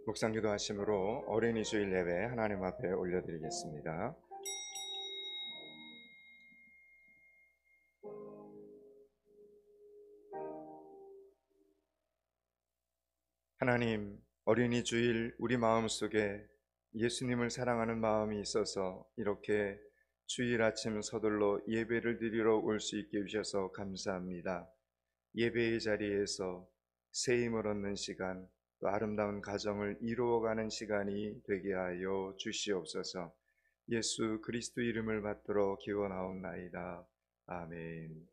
묵상기도 하심으로 어린이 주일 예배 하나님 앞에 올려드리겠습니다. 하나님, 어린이 주일 우리 마음속에 예수님을 사랑하는 마음이 있어서 이렇게 주일 아침 서둘러 예배를 드리러 올 수 있게 해주셔서 감사합니다. 예배의 자리에서 새 힘을 얻는 시간, 또 아름다운 가정을 이루어가는 시간이 되게 하여 주시옵소서. 예수 그리스도 이름을 받들어 기원하옵나이다. 아멘.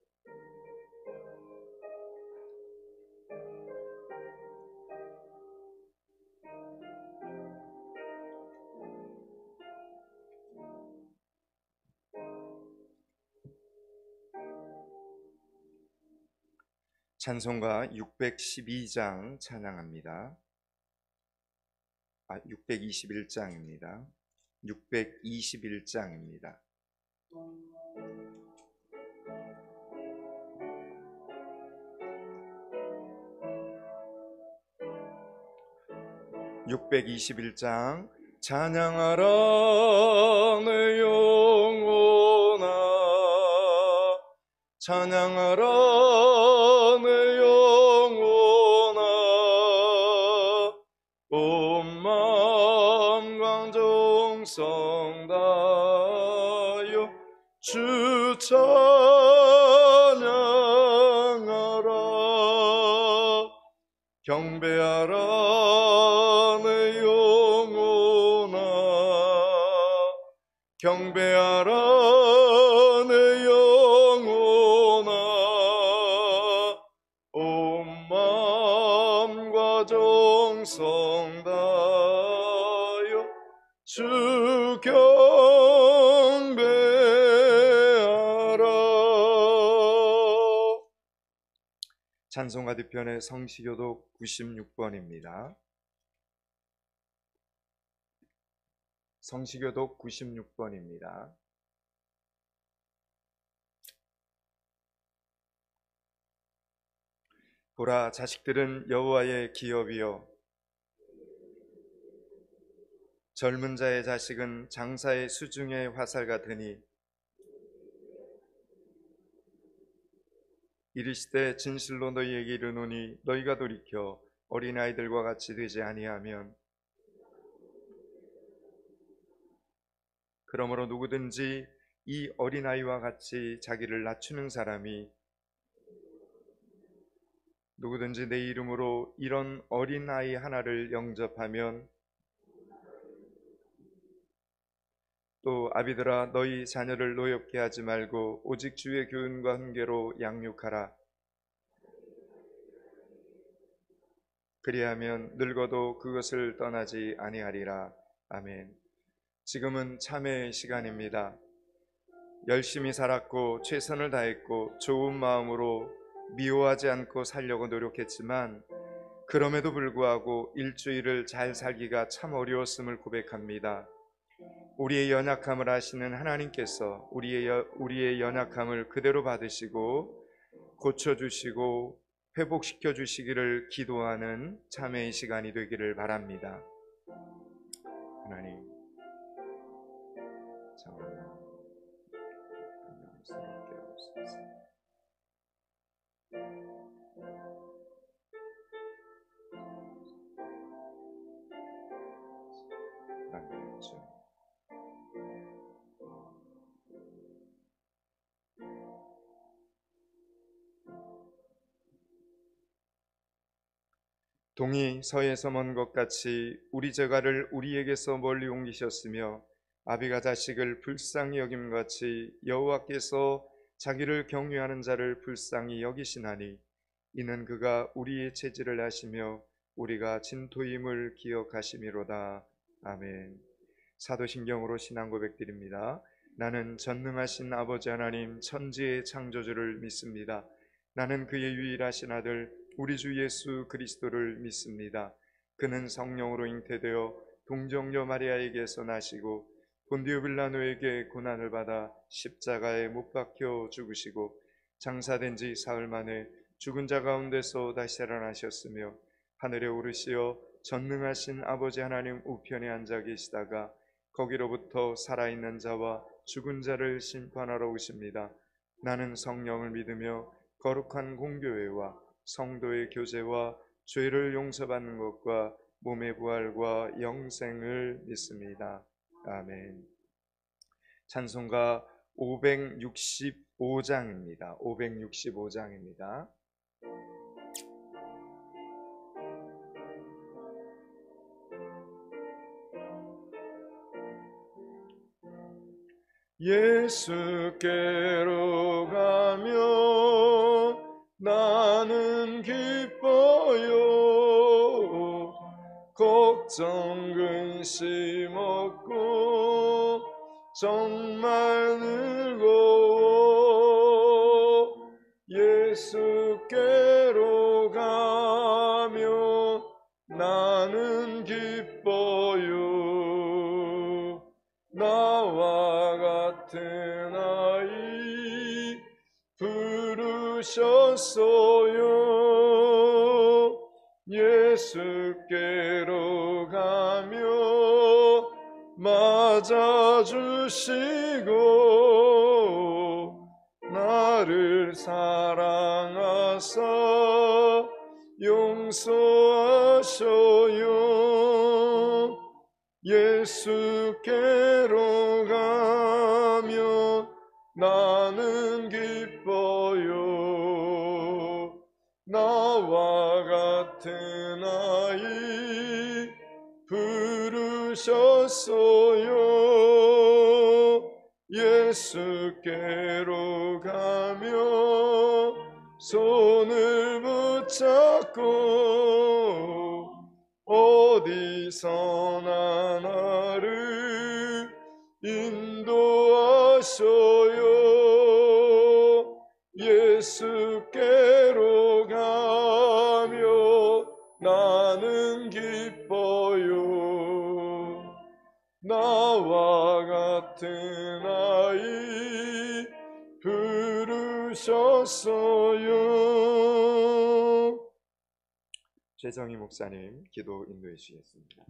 찬송가 612장 찬양합니다. 621장입니다. 621장입니다. 621장 찬양하라 내 영혼아, 찬양하라 내 영혼아, 온 마음과 정성 다하여 주 찬양하라. 경배하라 내 영혼아, 경배하라 내 영혼아, 온 마음과 정성 다하여 주 경배하라. 찬송가 뒤편의 성시교독 96번입니다. 성시교독 96번입니다. 보라, 자식들은 여호와의 기업이요 젊은 자의 자식은 장사의 수중의 화살 같으니, 이르시되 진실로 너희에게 이르노니 너희가 돌이켜 어린아이들과 같이 되지 아니하면, 그러므로 누구든지 이 어린아이와 같이 자기를 낮추는 사람이, 누구든지 내 이름으로 이런 어린아이 하나를 영접하면, 또 아비들아 너희 자녀를 노엽게 하지 말고 오직 주의 교훈과 훈계로 양육하라. 그리하면 늙어도 그것을 떠나지 아니하리라. 아멘. 지금은 참회의 시간입니다. 열심히 살았고 최선을 다했고 좋은 마음으로 미워하지 않고 살려고 노력했지만, 그럼에도 불구하고 일주일을 잘 살기가 참 어려웠음을 고백합니다. 우리의 연약함을 아시는 하나님께서 우리의 연약함을 그대로 받으시고 고쳐주시고 회복시켜 주시기를 기도하는 참회의 시간이 되기를 바랍니다. 하나님, 정말 영광스럽게 하옵소서. 사랑하는 주, 동이 서에서 먼 것 같이 우리 재가를 우리에게서 멀리 옮기셨으며, 아비가 자식을 불쌍히 여김같이 여호와께서 자기를 경외하는 자를 불쌍히 여기시나니, 이는 그가 우리의 체질을 아시며 우리가 진토임을 기억하심이로다. 아멘. 사도신경으로 신앙 고백드립니다. 나는 전능하신 아버지 하나님 천지의 창조주를 믿습니다. 나는 그의 유일하신 아들 우리 주 예수 그리스도를 믿습니다. 그는 성령으로 잉태되어 동정녀 마리아에게서 나시고 본디오 빌라노에게 고난을 받아 십자가에 못 박혀 죽으시고 장사된 지 사흘 만에 죽은 자 가운데서 다시 살아나셨으며 하늘에 오르시어 전능하신 아버지 하나님 우편에 앉아 계시다가 거기로부터 살아있는 자와 죽은 자를 심판하러 오십니다. 나는 성령을 믿으며 거룩한 공교회와 성도의 교제와 죄를 용서받는 것과 몸의 부활과 영생을 믿습니다. 아멘. 찬송가 565장입니다. 565장입니다. 예수께로 가며 나는 기뻐요. 걱정 근심 없고 정말 즐거워. 예수께로 가며 나는 기뻐요. 나와 같은 아이 부르셨어요. 예수께로 가며 맞아주시고 나를 사랑하사 용서하셔요. 예수께로 가며 나는 기뻐요. 나와 같은 아이 부르셨어요. 예수께로 가며 손을 붙잡고 어디서나 나를 인도하셔요. 예수께로 가며 나는 기뻐요. 나와 같은 아이 부르셨어요. 최정희 목사님 기도 인도해 주시겠습니다.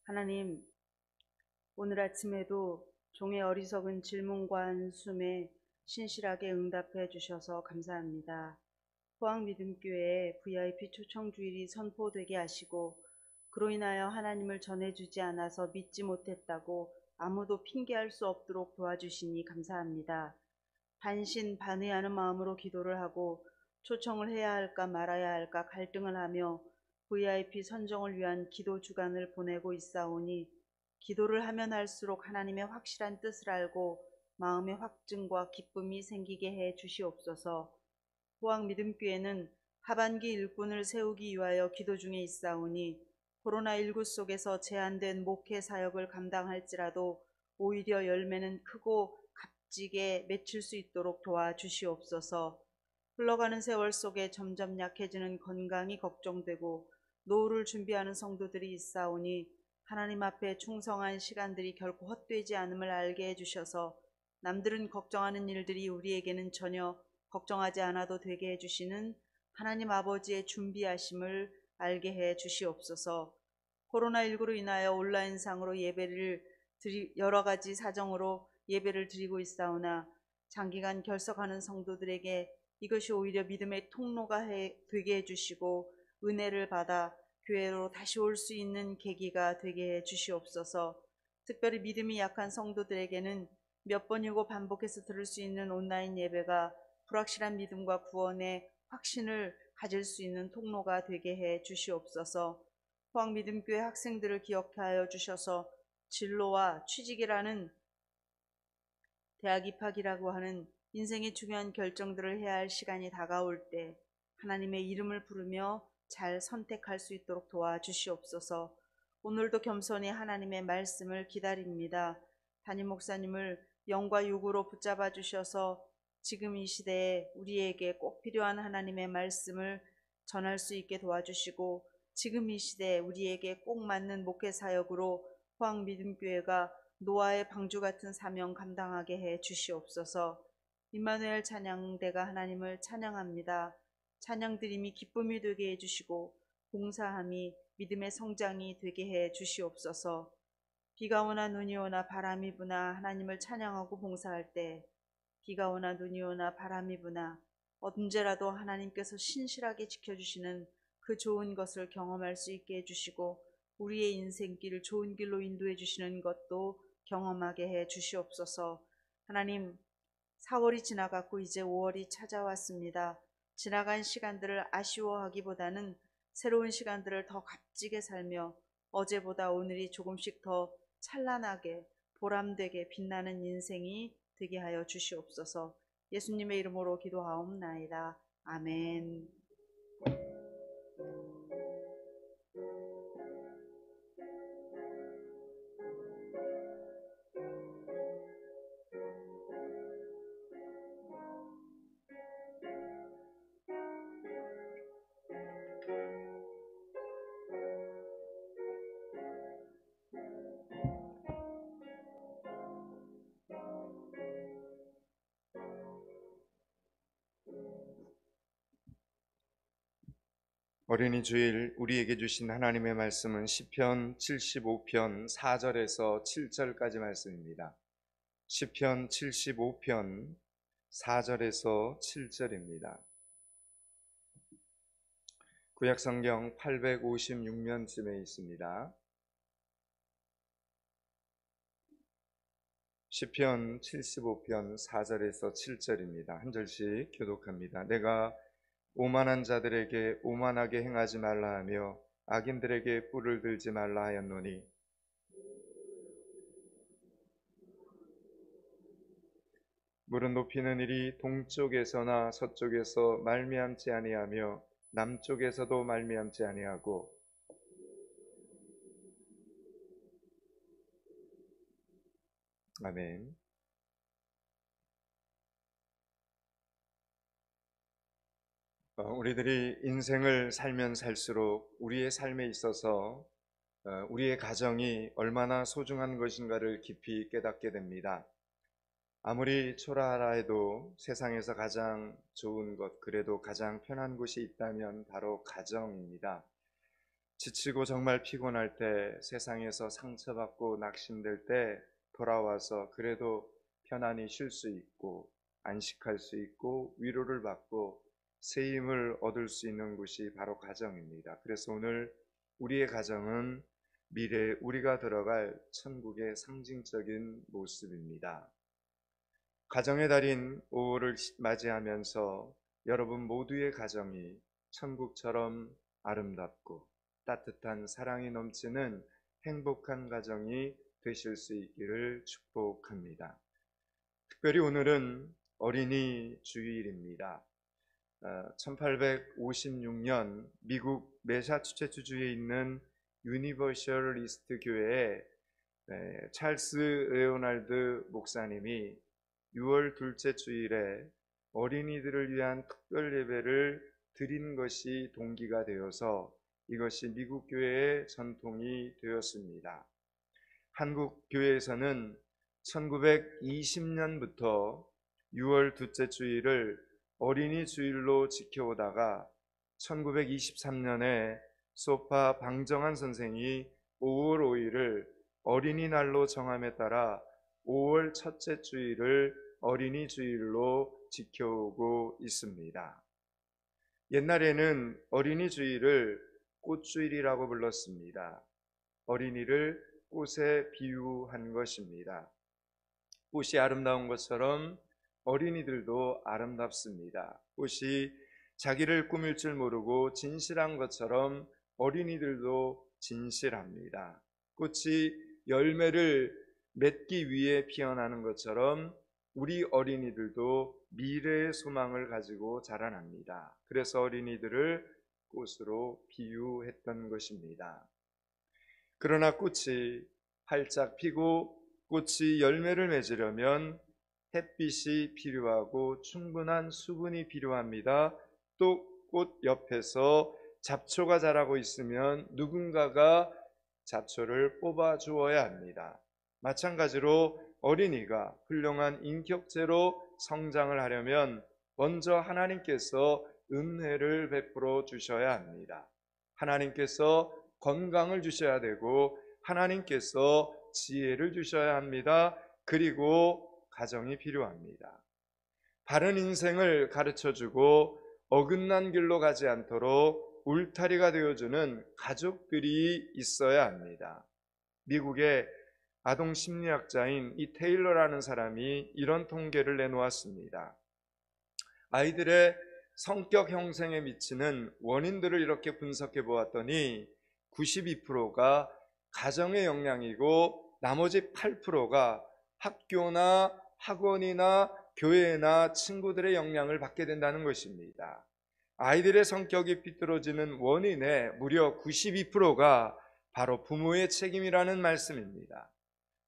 하나님, 오늘 아침에도 종의 어리석은 질문과 한숨에 신실하게 응답해 주셔서 감사합니다. 포항믿음교회에 VIP 초청 주일이 선포되게 하시고 그로 인하여 하나님을 전해주지 않아서 믿지 못했다고 아무도 핑계할 수 없도록 도와주시니 감사합니다. 반신반의하는 마음으로 기도를 하고 초청을 해야 할까 말아야 할까 갈등을 하며 VIP 선정을 위한 기도 주간을 보내고 있사오니 기도를 하면 할수록 하나님의 확실한 뜻을 알고 마음의 확증과 기쁨이 생기게 해 주시옵소서. 포항믿음교회는 하반기 일꾼을 세우기 위하여 기도 중에 있사오니 코로나19 속에서 제한된 목회 사역을 감당할지라도 오히려 열매는 크고 값지게 맺힐 수 있도록 도와주시옵소서. 흘러가는 세월 속에 점점 약해지는 건강이 걱정되고 노후를 준비하는 성도들이 있사오니 하나님 앞에 충성한 시간들이 결코 헛되지 않음을 알게 해주셔서 남들은 걱정하는 일들이 우리에게는 전혀 걱정하지 않아도 되게 해주시는 하나님 아버지의 준비하심을 알게 해 주시옵소서. 코로나19로 인하여 온라인상으로 여러 가지 사정으로 예배를 드리고 있사오나 장기간 결석하는 성도들에게 이것이 오히려 믿음의 통로가 되게 해주시고 은혜를 받아 교회로 다시 올 수 있는 계기가 되게 해 주시옵소서. 특별히 믿음이 약한 성도들에게는 몇 번이고 반복해서 들을 수 있는 온라인 예배가 불확실한 믿음과 구원의 확신을 가질 수 있는 통로가 되게 해 주시옵소서. 포항믿음교회 학생들을 기억하여 주셔서 진로와 취직이라는 대학 입학이라고 하는 인생의 중요한 결정들을 해야 할 시간이 다가올 때 하나님의 이름을 부르며 잘 선택할 수 있도록 도와주시옵소서. 오늘도 겸손히 하나님의 말씀을 기다립니다. 담임 목사님을 영과 육으로 붙잡아 주셔서 지금 이 시대에 우리에게 꼭 필요한 하나님의 말씀을 전할 수 있게 도와주시고 지금 이 시대에 우리에게 꼭 맞는 목회 사역으로 포항믿음교회가 노아의 방주 같은 사명 감당하게 해 주시옵소서. 임마누엘 찬양대가 하나님을 찬양합니다. 찬양드림이 기쁨이 되게 해주시고 봉사함이 믿음의 성장이 되게 해 주시옵소서. 비가 오나 눈이 오나 바람이 부나 하나님을 찬양하고 봉사할 때 비가 오나 눈이 오나 바람이 부나 언제라도 하나님께서 신실하게 지켜주시는 그 좋은 것을 경험할 수 있게 해주시고 우리의 인생길을 좋은 길로 인도해 주시는 것도 경험하게 해 주시옵소서. 하나님, 4월이 지나갔고 이제 5월이 찾아왔습니다. 지나간 시간들을 아쉬워하기보다는 새로운 시간들을 더 값지게 살며 어제보다 오늘이 조금씩 더 찬란하게 보람되게 빛나는 인생이 되게 하여 주시옵소서. 예수님의 이름으로 기도하옵나이다. 아멘. 어린이 주일 우리에게 주신 하나님의 말씀은 시편 75편 4절에서 7절까지 말씀입니다. 시편 75편 4절에서 7절입니다. 구약성경 856면쯤에 있습니다. 시편 75편 4절에서 7절입니다. 한 절씩 교독합니다. 내가 오만한 자들에게 오만하게 행하지 말라 하며 악인들에게 뿔을 들지 말라 하였노니 물은 높이는 일이 동쪽에서나 서쪽에서 말미암지 아니하며 남쪽에서도 말미암지 아니하고 아멘. 우리들이 인생을 살면 살수록 우리의 삶에 있어서 우리의 가정이 얼마나 소중한 것인가를 깊이 깨닫게 됩니다. 아무리 초라하라 해도 세상에서 가장 좋은 것, 그래도 가장 편한 곳이 있다면 바로 가정입니다. 지치고 정말 피곤할 때, 세상에서 상처받고 낙심될 때 돌아와서 그래도 편안히 쉴 수 있고 안식할 수 있고 위로를 받고 새 힘을 얻을 수 있는 곳이 바로 가정입니다. 그래서 오늘 우리의 가정은 미래에 우리가 들어갈 천국의 상징적인 모습입니다. 가정의 달인 5월을 맞이하면서 여러분 모두의 가정이 천국처럼 아름답고 따뜻한 사랑이 넘치는 행복한 가정이 되실 수 있기를 축복합니다. 특별히 오늘은 어린이 주일입니다. 1856년 미국 매사추세츠주에 있는 유니버셜리스트 교회의 찰스 레오날드 목사님이 6월 둘째 주일에 어린이들을 위한 특별 예배를 드린 것이 동기가 되어서 이것이 미국 교회의 전통이 되었습니다. 한국 교회에서는 1920년부터 6월 둘째 주일을 어린이 주일로 지켜오다가 1923년에 소파 방정환 선생이 5월 5일을 어린이날로 정함에 따라 5월 첫째 주일을 어린이 주일로 지켜오고 있습니다. 옛날에는 어린이 주일을 꽃주일이라고 불렀습니다. 어린이를 꽃에 비유한 것입니다. 꽃이 아름다운 것처럼 어린이들도 아름답습니다. 꽃이 자기를 꾸밀 줄 모르고 진실한 것처럼 어린이들도 진실합니다. 꽃이 열매를 맺기 위해 피어나는 것처럼 우리 어린이들도 미래의 소망을 가지고 자라납니다. 그래서 어린이들을 꽃으로 비유했던 것입니다. 그러나 꽃이 활짝 피고 꽃이 열매를 맺으려면 햇빛이 필요하고 충분한 수분이 필요합니다. 또 꽃 옆에서 잡초가 자라고 있으면 누군가가 잡초를 뽑아 주어야 합니다. 마찬가지로 어린이가 훌륭한 인격체로 성장을 하려면 먼저 하나님께서 은혜를 베풀어 주셔야 합니다. 하나님께서 건강을 주셔야 되고 하나님께서 지혜를 주셔야 합니다. 그리고 가정이 필요합니다. 바른 인생을 가르쳐주고 어긋난 길로 가지 않도록 울타리가 되어주는 가족들이 있어야 합니다. 미국의 아동 심리학자인 이 테일러라는 사람이 이런 통계를 내놓았습니다. 아이들의 성격 형성에 미치는 원인들을 이렇게 분석해 보았더니 92%가 가정의 영향이고 나머지 8%가 학교나 학원이나 교회나 친구들의 영향을 받게 된다는 것입니다. 아이들의 성격이 삐뚤어지는 원인의 무려 92%가 바로 부모의 책임이라는 말씀입니다.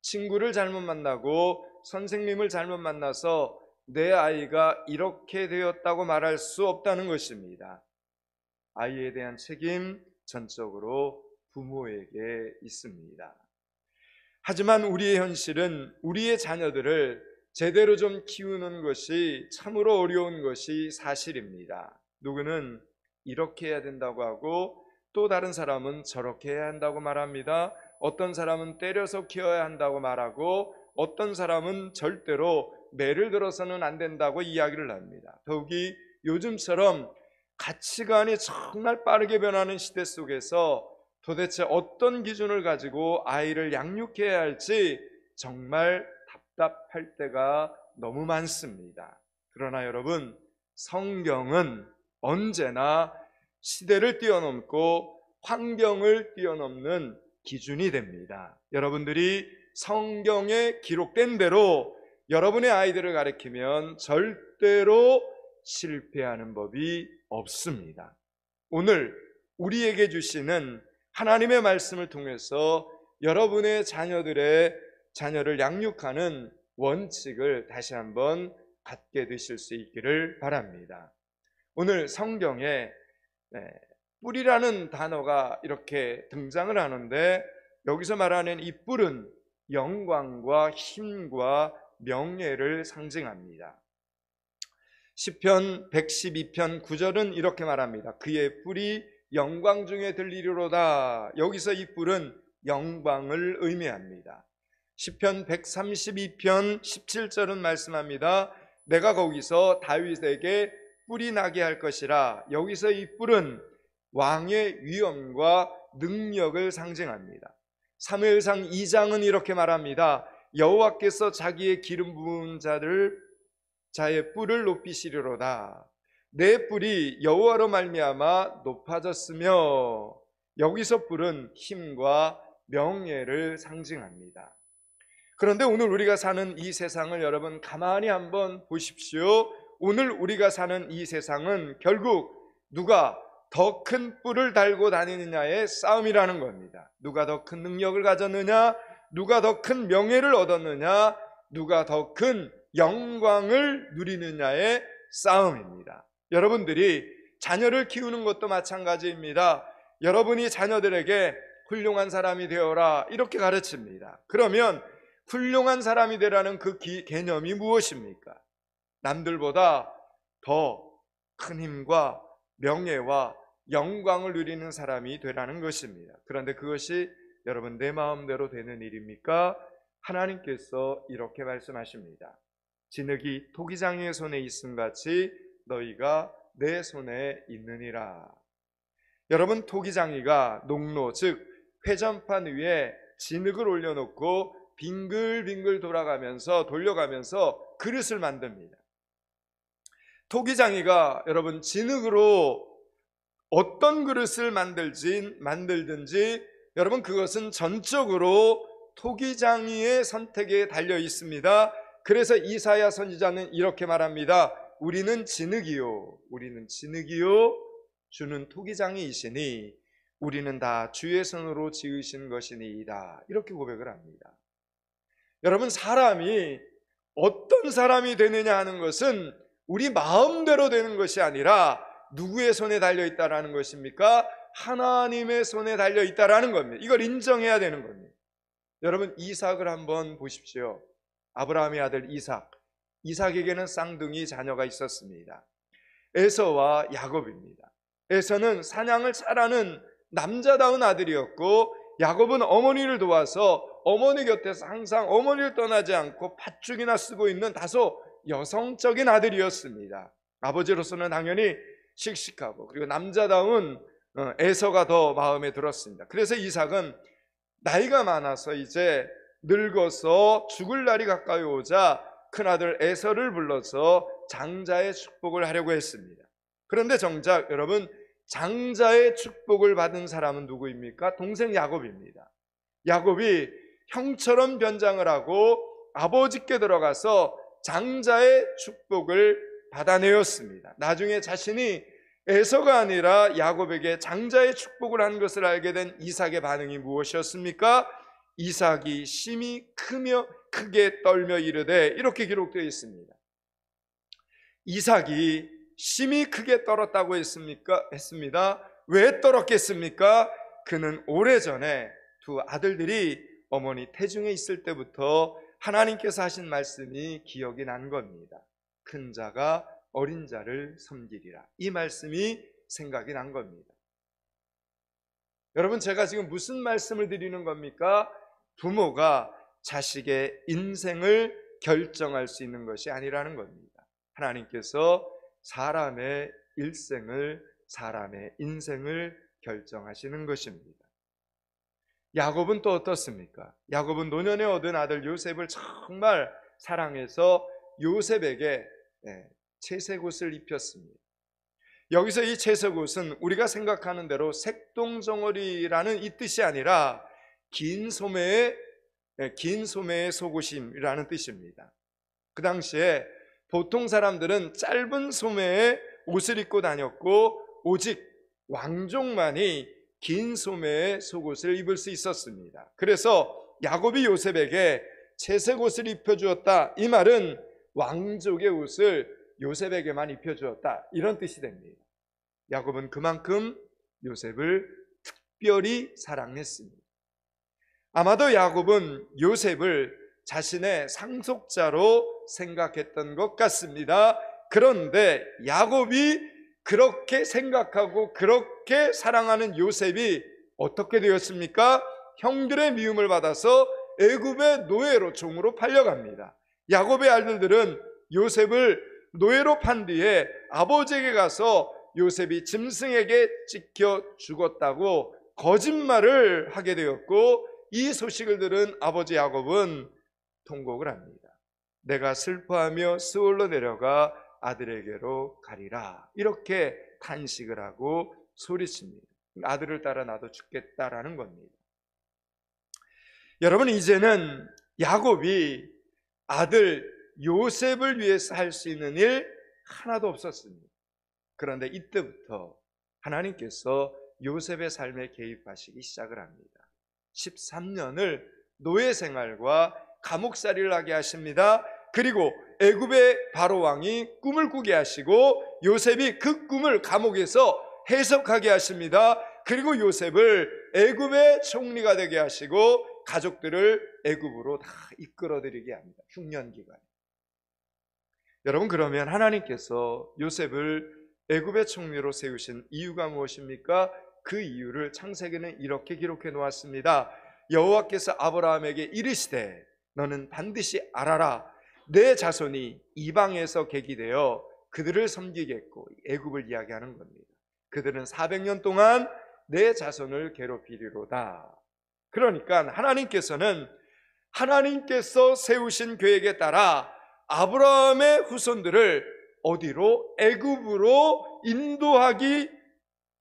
친구를 잘못 만나고 선생님을 잘못 만나서 내 아이가 이렇게 되었다고 말할 수 없다는 것입니다. 아이에 대한 책임 전적으로 부모에게 있습니다. 하지만 우리의 현실은 우리의 자녀들을 제대로 좀 키우는 것이 참으로 어려운 것이 사실입니다. 누구는 이렇게 해야 된다고 하고 또 다른 사람은 저렇게 해야 한다고 말합니다. 어떤 사람은 때려서 키워야 한다고 말하고 어떤 사람은 절대로 매를 들어서는 안 된다고 이야기를 합니다. 더욱이 요즘처럼 가치관이 정말 빠르게 변하는 시대 속에서 도대체 어떤 기준을 가지고 아이를 양육해야 할지 정말 답답할 때가 너무 많습니다. 그러나 여러분, 성경은 언제나 시대를 뛰어넘고 환경을 뛰어넘는 기준이 됩니다. 여러분들이 성경에 기록된 대로 여러분의 아이들을 가르치면 절대로 실패하는 법이 없습니다. 오늘 우리에게 주시는 하나님의 말씀을 통해서 여러분의 자녀를 양육하는 원칙을 다시 한번 갖게 되실 수 있기를 바랍니다. 오늘 성경에 뿔이라는 단어가 이렇게 등장을 하는데 여기서 말하는 이 뿔은 영광과 힘과 명예를 상징합니다. 시편 112편 9절은 이렇게 말합니다. 그의 뿔이 영광 중에 들리리로다. 여기서 이 뿔은 영광을 의미합니다. 시편 132편 17절은 말씀합니다. 내가 거기서 다윗에게 뿔이 나게 할 것이라. 여기서 이 뿔은 왕의 위엄과 능력을 상징합니다. 사무엘상 2장은 이렇게 말합니다. 여호와께서 자기의 기름 부은 자의 뿔을 높이시리로다. 내 뿔이 여호와로 말미암아 높아졌으며. 여기서 뿔은 힘과 명예를 상징합니다. 그런데 오늘 우리가 사는 이 세상을 여러분 가만히 한번 보십시오. 오늘 우리가 사는 이 세상은 결국 누가 더 큰 뿔을 달고 다니느냐의 싸움이라는 겁니다. 누가 더 큰 능력을 가졌느냐, 누가 더 큰 명예를 얻었느냐, 누가 더 큰 영광을 누리느냐의 싸움입니다. 여러분들이 자녀를 키우는 것도 마찬가지입니다. 여러분이 자녀들에게 훌륭한 사람이 되어라 이렇게 가르칩니다. 그러면 훌륭한 사람이 되라는 그 개념이 무엇입니까? 남들보다 더 큰 힘과 명예와 영광을 누리는 사람이 되라는 것입니다. 그런데 그것이 여러분 내 마음대로 되는 일입니까? 하나님께서 이렇게 말씀하십니다. 진흙이 토기장이의 손에 있음 같이 너희가 내 손에 있느니라. 여러분, 토기장이가 농로 즉 회전판 위에 진흙을 올려놓고 빙글빙글 돌려가면서 그릇을 만듭니다. 토기장이가 여러분 진흙으로 어떤 그릇을 만들든지 여러분 그것은 전적으로 토기장이의 선택에 달려 있습니다. 그래서 이사야 선지자는 이렇게 말합니다. 우리는 진흙이요 주는 토기장이이시니 우리는 다 주의 손으로 지으신 것이니이다. 이렇게 고백을 합니다. 여러분, 사람이 어떤 사람이 되느냐 하는 것은 우리 마음대로 되는 것이 아니라 누구의 손에 달려있다라는 것입니까? 하나님의 손에 달려있다라는 겁니다. 이걸 인정해야 되는 겁니다. 여러분, 이삭을 한번 보십시오. 아브라함의 아들 이삭. 이삭에게는 쌍둥이 자녀가 있었습니다. 에서와 야곱입니다. 에서는 사냥을 잘하는 남자다운 아들이었고, 야곱은 어머니를 도와서 어머니 곁에서 항상 어머니를 떠나지 않고 팥죽이나 쓰고 있는 다소 여성적인 아들이었습니다. 아버지로서는 당연히 씩씩하고 그리고 남자다운 에서가 더 마음에 들었습니다. 그래서 이삭은 나이가 많아서 이제 늙어서 죽을 날이 가까이 오자 큰아들 에서를 불러서 장자의 축복을 하려고 했습니다. 그런데 정작 여러분, 장자의 축복을 받은 사람은 누구입니까? 동생 야곱입니다. 야곱이 형처럼 변장을 하고 아버지께 들어가서 장자의 축복을 받아내었습니다. 나중에 자신이 에서가 아니라 야곱에게 장자의 축복을 한 것을 알게 된 이삭의 반응이 무엇이었습니까? 이삭이 심히 크게 떨며 이르되, 이렇게 기록되어 있습니다. 이삭이 심히 크게 떨었다고 했습니다. 왜 떨었겠습니까? 그는 오래전에 두 아들들이 어머니 태중에 있을 때부터 하나님께서 하신 말씀이 기억이 난 겁니다. 큰 자가 어린 자를 섬기리라. 이 말씀이 생각이 난 겁니다. 여러분, 제가 지금 무슨 말씀을 드리는 겁니까? 부모가 자식의 인생을 결정할 수 있는 것이 아니라는 겁니다. 하나님께서 사람의 일생을, 사람의 인생을 결정하시는 것입니다. 야곱은 또 어떻습니까? 야곱은 노년에 얻은 아들 요셉을 정말 사랑해서 요셉에게 채색옷을 입혔습니다. 여기서 이 채색옷은 우리가 생각하는 대로 색동정어리라는 이 뜻이 아니라 긴 소매의 속옷임이라는 뜻입니다. 그 당시에 보통 사람들은 짧은 소매의 옷을 입고 다녔고, 오직 왕족만이 긴 소매의 속옷을 입을 수 있었습니다. 그래서 야곱이 요셉에게 채색옷을 입혀주었다, 이 말은 왕족의 옷을 요셉에게만 입혀주었다, 이런 뜻이 됩니다. 야곱은 그만큼 요셉을 특별히 사랑했습니다. 아마도 야곱은 요셉을 자신의 상속자로 생각했던 것 같습니다. 그런데 야곱이 그렇게 생각하고 그렇게 사랑하는 요셉이 어떻게 되었습니까? 형들의 미움을 받아서 애굽의 노예로, 종으로 팔려갑니다. 야곱의 아들들은 요셉을 노예로 판 뒤에 아버지에게 가서 요셉이 짐승에게 찢겨 죽었다고 거짓말을 하게 되었고, 이 소식을 들은 아버지 야곱은 통곡을 합니다. 내가 슬퍼하며 스올로 내려가 아들에게로 가리라, 이렇게 탄식을 하고 소리칩니다. 아들을 따라 나도 죽겠다라는 겁니다. 여러분, 이제는 야곱이 아들 요셉을 위해서 할 수 있는 일 하나도 없었습니다. 그런데 이때부터 하나님께서 요셉의 삶에 개입하시기 시작을 합니다. 13년을 노예 생활과 감옥살이를 하게 하십니다. 그리고 애굽의 바로 왕이 꿈을 꾸게 하시고 요셉이 그 꿈을 감옥에서 해석하게 하십니다. 그리고 요셉을 애굽의 총리가 되게 하시고 가족들을 애굽으로 다 이끌어들이게 합니다. 흉년 기간에. 여러분, 그러면 하나님께서 요셉을 애굽의 총리로 세우신 이유가 무엇입니까? 그 이유를 창세기는 이렇게 기록해 놓았습니다. 여호와께서 아브라함에게 이르시되 너는 반드시 알아라, 내 자손이 이방에서 계기되어 그들을 섬기겠고, 애굽을 이야기하는 겁니다. 그들은 400년 동안 내 자손을 괴롭히리로다. 그러니까 하나님께서 세우신 계획에 따라 아브라함의 후손들을 어디로? 애굽으로 인도하기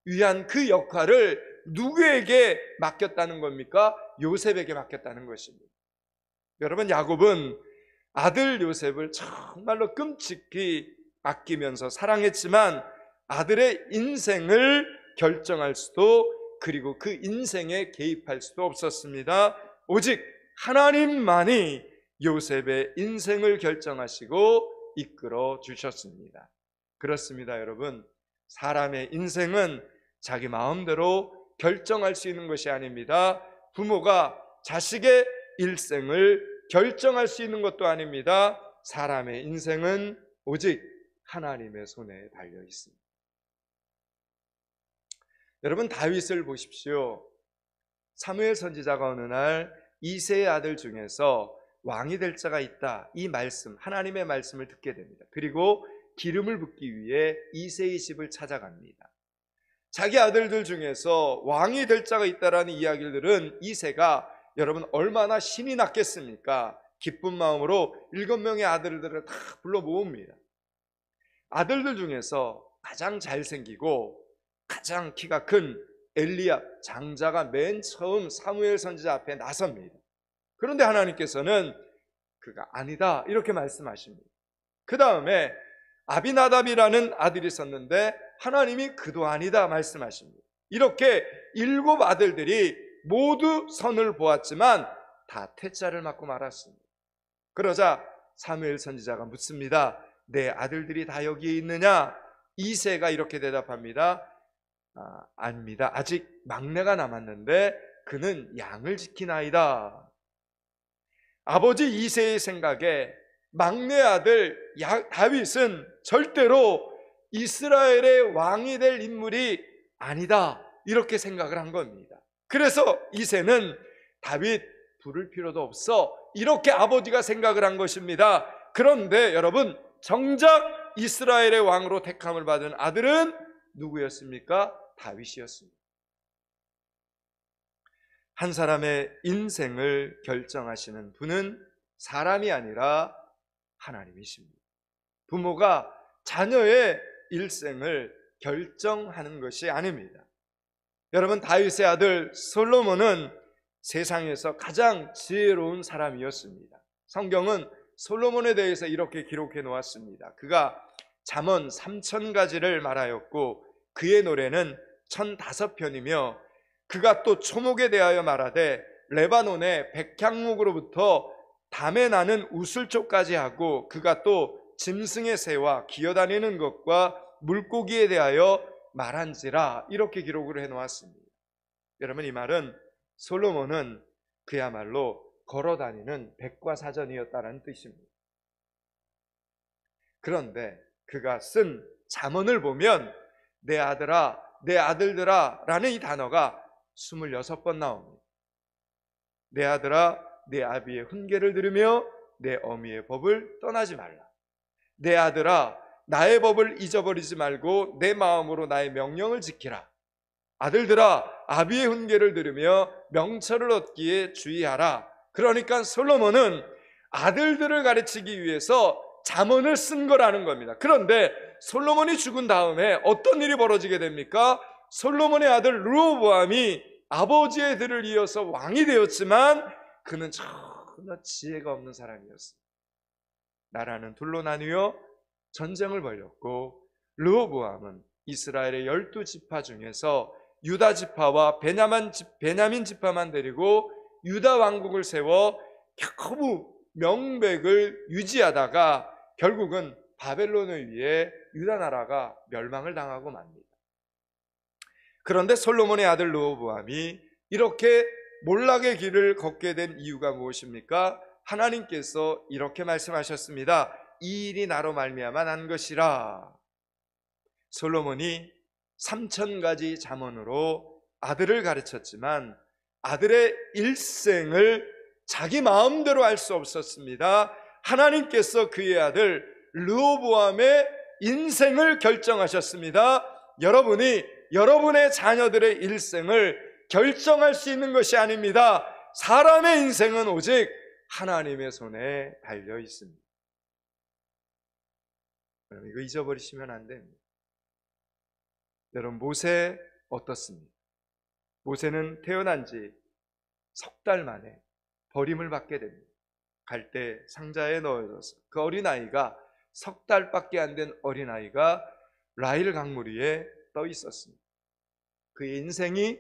위한 그 역할을 누구에게 맡겼다는 겁니까? 요셉에게 맡겼다는 것입니다. 여러분, 야곱은 아들 요셉을 정말로 끔찍히 아끼면서 사랑했지만 아들의 인생을 결정할 수도, 그리고 그 인생에 개입할 수도 없었습니다. 오직 하나님만이 요셉의 인생을 결정하시고 이끌어 주셨습니다. 그렇습니다, 여러분. 사람의 인생은 자기 마음대로 결정할 수 있는 것이 아닙니다. 부모가 자식의 일생을 결정할 수 있는 것도 아닙니다. 사람의 인생은 오직 하나님의 손에 달려 있습니다. 여러분, 다윗을 보십시오. 사무엘 선지자가 어느 날 이새의 아들 중에서 왕이 될 자가 있다, 이 말씀, 하나님의 말씀을 듣게 됩니다. 그리고 기름을 붓기 위해 이새의 집을 찾아갑니다. 자기 아들들 중에서 왕이 될 자가 있다라는 이야기들은 이새가 여러분 얼마나 신이 났겠습니까? 기쁜 마음으로 7명의 아들들을 다 불러 모읍니다. 아들들 중에서 가장 잘생기고 가장 키가 큰 엘리압 장자가 맨 처음 사무엘 선지자 앞에 나섭니다. 그런데 하나님께서는 그가 아니다 이렇게 말씀하십니다. 그 다음에 아비나답이라는 아들이 있었는데 하나님이 그도 아니다 말씀하십니다. 이렇게 7 아들들이 모두 선을 보았지만 다 퇴짜를 맞고 말았습니다. 그러자 사무엘 선지자가 묻습니다. 내 아들들이 다 여기에 있느냐? 이새가 이렇게 대답합니다. 아닙니다. 아직 막내가 남았는데 그는 양을 지키나이다. 아버지 이새의 생각에 막내 아들 다윗은 절대로 이스라엘의 왕이 될 인물이 아니다 이렇게 생각을 한 겁니다. 그래서 이새는 다윗 부를 필요도 없어 이렇게 아버지가 생각을 한 것입니다. 그런데 여러분, 정작 이스라엘의 왕으로 택함을 받은 아들은 누구였습니까? 다윗이었습니다. 한 사람의 인생을 결정하시는 분은 사람이 아니라 하나님이십니다. 부모가 자녀의 일생을 결정하는 것이 아닙니다. 여러분, 다윗의 아들 솔로몬은 세상에서 가장 지혜로운 사람이었습니다. 성경은 솔로몬에 대해서 이렇게 기록해 놓았습니다. 그가 잠언 3000가지를 말하였고 그의 노래는 1005편이며 그가 또 초목에 대하여 말하되 레바논의 백향목으로부터 담에 나는 우슬초까지 하고 그가 또 짐승의 새와 기어다니는 것과 물고기에 대하여 말한지라 이렇게 기록을 해놓았습니다. 여러분, 이 말은 솔로몬은 그야말로 걸어다니는 백과사전이었다는 뜻입니다. 그런데 그가 쓴 잠언을 보면 내 아들아, 내 아들들아 라는 이 단어가 26번 나옵니다. 내 아들아, 내 아비의 훈계를 들으며 내 어미의 법을 떠나지 말라. 내 아들아, 나의 법을 잊어버리지 말고 내 마음으로 나의 명령을 지키라. 아들들아, 아비의 훈계를 들으며 명철을 얻기에 주의하라. 그러니까 솔로몬은 아들들을 가르치기 위해서 잠언을 쓴 거라는 겁니다. 그런데 솔로몬이 죽은 다음에 어떤 일이 벌어지게 됩니까? 솔로몬의 아들 르호보암이 아버지의 들을 이어서 왕이 되었지만 그는 전혀 지혜가 없는 사람이었습니다. 나라는 둘로 나뉘어 전쟁을 벌였고 르호보암은 이스라엘의 12지파 중에서 유다 지파와 베냐민 지파만 데리고 유다 왕국을 세워 겨우 명백을 유지하다가 결국은 바벨론에 의해 유다 나라가 멸망을 당하고 맙니다. 그런데 솔로몬의 아들 르호보암이 이렇게 몰락의 길을 걷게 된 이유가 무엇입니까? 하나님께서 이렇게 말씀하셨습니다. 이 일이 나로 말미암아 난 것이라. 솔로몬이 3000가지 잠언으로 아들을 가르쳤지만 아들의 일생을 자기 마음대로 할 수 없었습니다. 하나님께서 그의 아들 르호보암의 인생을 결정하셨습니다. 여러분이 여러분의 자녀들의 일생을 결정할 수 있는 것이 아닙니다. 사람의 인생은 오직 하나님의 손에 달려 있습니다. 여러분, 이거 잊어버리시면 안 됩니다. 여러분, 모세 어떻습니까? 모세는 태어난 지 석 달 만에 버림을 받게 됩니다. 갈대 상자에 넣어져서 그 어린아이가 석 달밖에 안 된 어린아이가 라일 강물 위에 떠 있었습니다. 그의 인생이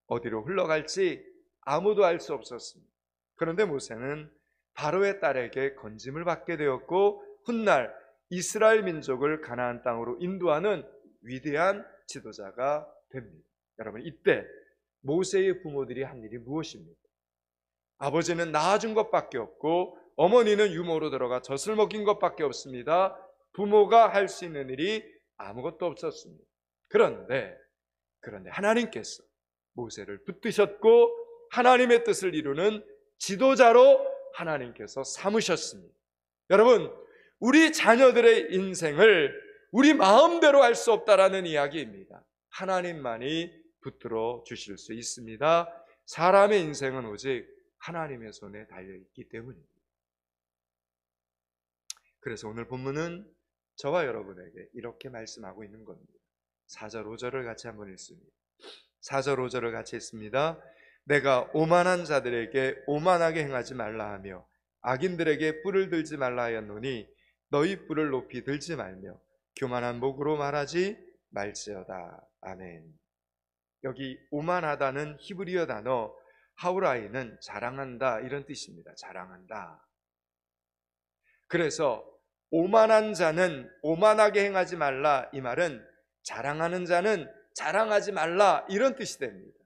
어디로 흘러갈지 아무도 알 수 없었습니다. 그런데 모세는 바로의 딸에게 건짐을 받게 되었고 훗날 이스라엘 민족을 가나안 땅으로 인도하는 위대한 지도자가 됩니다. 여러분, 이때 모세의 부모들이 한 일이 무엇입니까? 아버지는 낳아준 것밖에 없고 어머니는 유모로 들어가 젖을 먹인 것밖에 없습니다. 부모가 할 수 있는 일이 아무것도 없었습니다. 그런데 하나님께서 모세를 붙드셨고 하나님의 뜻을 이루는 지도자로 하나님께서 삼으셨습니다. 여러분, 우리 자녀들의 인생을 우리 마음대로 할 수 없다라는 이야기입니다. 하나님만이 붙들어 주실 수 있습니다. 사람의 인생은 오직 하나님의 손에 달려있기 때문입니다. 그래서 오늘 본문은 저와 여러분에게 이렇게 말씀하고 있는 겁니다. 4절 5절을 같이 한번 읽습니다. 4절 5절을 같이 읽습니다. 내가 오만한 자들에게 오만하게 행하지 말라 하며 악인들에게 뿔을 들지 말라 하였노니 너희 뿔을 높이 들지 말며 교만한 목으로 말하지 말지어다. 아멘. 여기 오만하다는 히브리어 단어 하우라이는 자랑한다 이런 뜻입니다. 자랑한다. 그래서 오만한 자는 오만하게 행하지 말라, 이 말은 자랑하는 자는 자랑하지 말라 이런 뜻이 됩니다.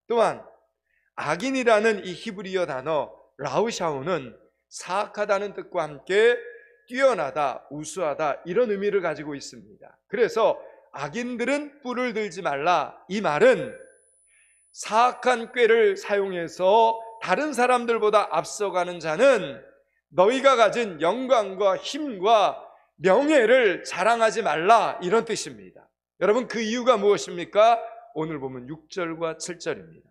또한 악인이라는 이 히브리어 단어 라우샤우는 사악하다는 뜻과 함께 뛰어나다, 우수하다 이런 의미를 가지고 있습니다. 그래서 악인들은 뿔을 들지 말라, 이 말은 사악한 꾀를 사용해서 다른 사람들보다 앞서가는 자는 너희가 가진 영광과 힘과 명예를 자랑하지 말라 이런 뜻입니다. 여러분, 그 이유가 무엇입니까? 오늘 보면 6절과 7절입니다.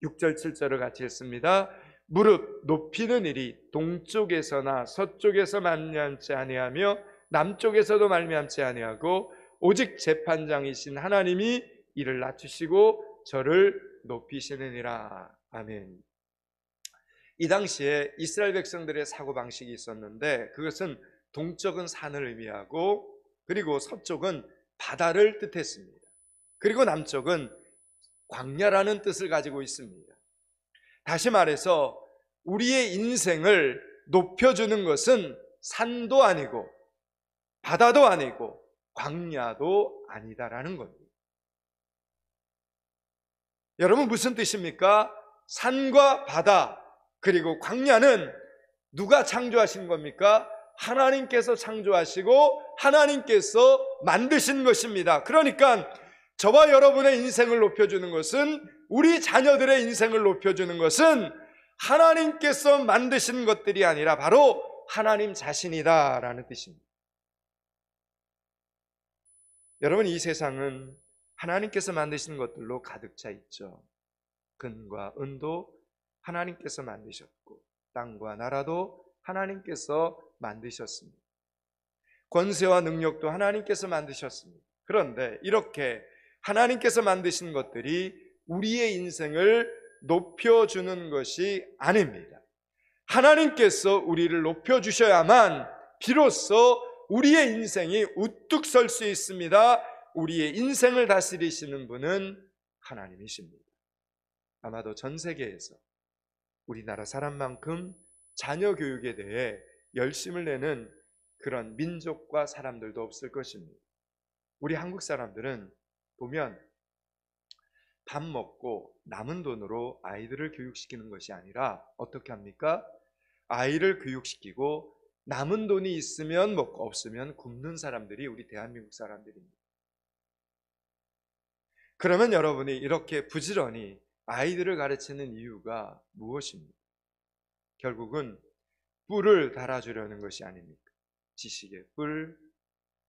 6절 7절을 같이 읽습니다. 무릎 높이는 일이 동쪽에서나 서쪽에서 말미암지 아니하며 남쪽에서도 말미암지 아니하고 오직 재판장이신 하나님이 이를 낮추시고 저를 높이시느니라. 아멘. 이 당시에 이스라엘 백성들의 사고방식이 있었는데 그것은 동쪽은 산을 의미하고 그리고 서쪽은 바다를 뜻했습니다. 그리고 남쪽은 광야라는 뜻을 가지고 있습니다. 다시 말해서 우리의 인생을 높여주는 것은 산도 아니고 바다도 아니고 광야도 아니다라는 겁니다. 여러분, 무슨 뜻입니까? 산과 바다 그리고 광야는 누가 창조하신 겁니까? 하나님께서 창조하시고 하나님께서 만드신 것입니다. 그러니까 저와 여러분의 인생을 높여주는 것은, 우리 자녀들의 인생을 높여주는 것은 하나님께서 만드신 것들이 아니라 바로 하나님 자신이다라는 뜻입니다. 여러분, 이 세상은 하나님께서 만드신 것들로 가득 차 있죠. 금과 은도 하나님께서 만드셨고 땅과 나라도 하나님께서 만드셨습니다. 권세와 능력도 하나님께서 만드셨습니다. 그런데 이렇게 하나님께서 만드신 것들이 우리의 인생을 높여주는 것이 아닙니다. 하나님께서 우리를 높여주셔야만 비로소 우리의 인생이 우뚝 설 수 있습니다. 우리의 인생을 다스리시는 분은 하나님이십니다. 아마도 전 세계에서 우리나라 사람만큼 자녀 교육에 대해 열심을 내는 그런 민족과 사람들도 없을 것입니다. 우리 한국 사람들은 보면 밥 먹고 남은 돈으로 아이들을 교육시키는 것이 아니라 어떻게 합니까? 아이를 교육시키고 남은 돈이 있으면 먹고 없으면 굶는 사람들이 우리 대한민국 사람들입니다. 그러면 여러분이 이렇게 부지런히 아이들을 가르치는 이유가 무엇입니까? 결국은 뿔을 달아주려는 것이 아닙니까? 지식의 뿔,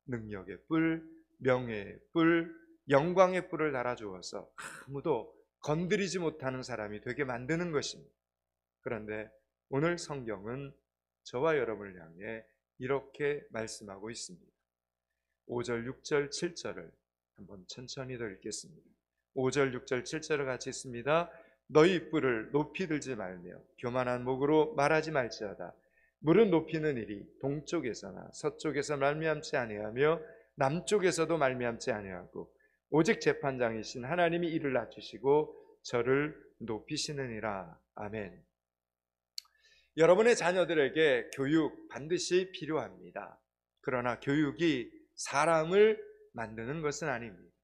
능력의 뿔, 명예의 뿔, 영광의 뿔을 달아주어서 아무도 건드리지 못하는 사람이 되게 만드는 것입니다. 그런데 오늘 성경은 저와 여러분을 향해 이렇게 말씀하고 있습니다. 5절, 6절, 7절을 한번 천천히 더 읽겠습니다. 5절, 6절, 7절을 같이 읽습니다. 너희 뿔을 높이 들지 말며 교만한 목으로 말하지 말지어다. 무릎 높이는 일이 동쪽에서나 서쪽에서 말미암지 아니하며 남쪽에서도 말미암지 아니하고 오직 재판장이신 하나님이 이를 낮추시고 저를 높이시느니라. 아멘. 여러분의 자녀들에게 교육 반드시 필요합니다. 그러나 교육이 사람을 만드는 것은 아닙니다.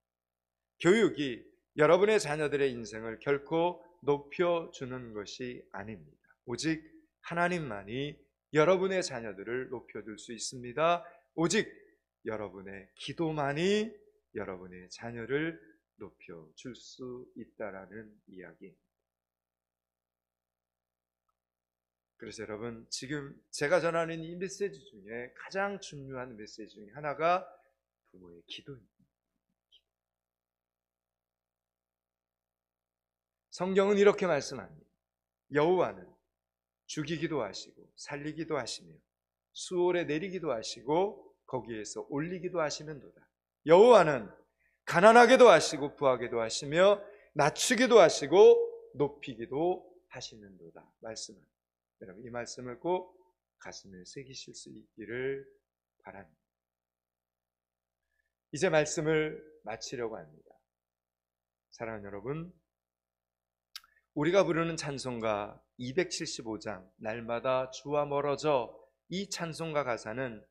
교육이 여러분의 자녀들의 인생을 결코 높여주는 것이 아닙니다. 오직 하나님만이 여러분의 자녀들을 높여줄 수 있습니다. 오직 여러분의 기도만이 여러분의 자녀를 높여줄 수 있다라는 이야기입니다. 그래서 여러분, 지금 제가 전하는 이 메시지 중에 가장 중요한 메시지 중에 하나가 부모의 기도입니다. 성경은 이렇게 말씀합니다. 여호와는 죽이기도 하시고 살리기도 하시며 수월에 내리기도 하시고 거기에서 올리기도 하시는도다. 여호와는 가난하게도 하시고 부하게도 하시며 낮추기도 하시고 높이기도 하시는도다. 말씀은 여러분, 이 말씀을 꼭 가슴에 새기실 수 있기를 바랍니다. 이제 말씀을 마치려고 합니다. 사랑하는 여러분, 우리가 부르는 찬송가 275장 날마다 주와 멀어져, 이 찬송가 가사는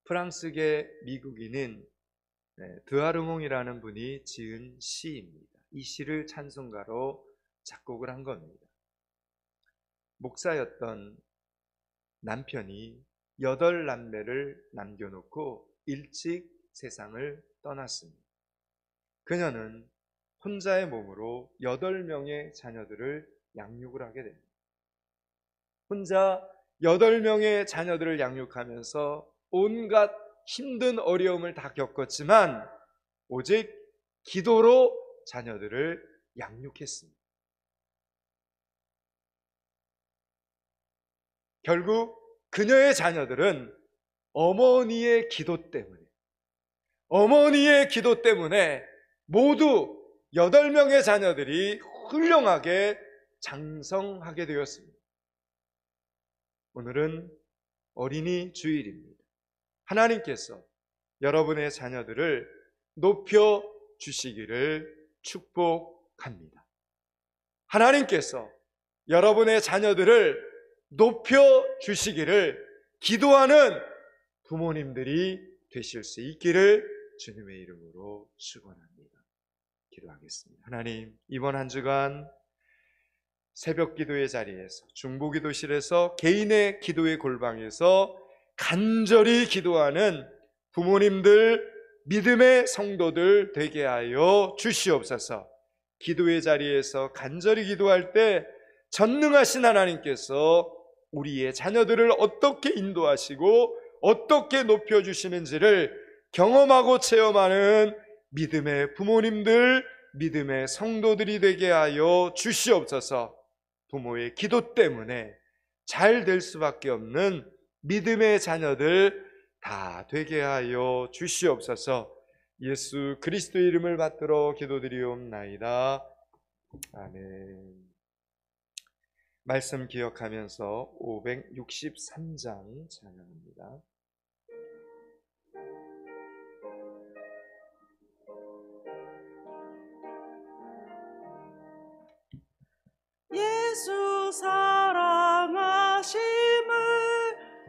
프랑스계 미국인인 드아르몽이라는 분이 지은 시입니다. 이 시를 찬송가로 작곡을 한 겁니다. 목사였던 남편이 8남매를 남겨놓고 일찍 세상을 떠났습니다. 그녀는 혼자의 몸으로 8명의 자녀들을 양육을 하게 됩니다. 혼자 8명의 자녀들을 양육하면서 온갖 힘든 어려움을 다 겪었지만 오직 기도로 자녀들을 양육했습니다. 결국 그녀의 자녀들은 어머니의 기도 때문에 모두 8명의 자녀들이 훌륭하게 장성하게 되었습니다. 오늘은 어린이 주일입니다. 하나님께서 여러분의 자녀들을 높여 주시기를 축복합니다. 하나님께서 여러분의 자녀들을 높여 주시기를 기도하는 부모님들이 되실 수 있기를 주님의 이름으로 축원합니다. 기도하겠습니다. 하나님, 이번 한 주간 새벽 기도의 자리에서, 중보기도실에서, 개인의 기도의 골방에서 간절히 기도하는 부모님들, 믿음의 성도들 되게 하여 주시옵소서. 기도의 자리에서 간절히 기도할 때 전능하신 하나님께서 우리의 자녀들을 어떻게 인도하시고 어떻게 높여주시는지를 경험하고 체험하는 믿음의 부모님들, 믿음의 성도들이 되게 하여 주시옵소서. 부모의 기도 때문에 잘 될 수밖에 없는 믿음의 자녀들 다 되게 하여 주시옵소서. 예수 그리스도의 이름을 받들어 기도드리옵나이다. 아멘. 말씀 기억하면서 563장 찬양합니다. 예수 사랑하심을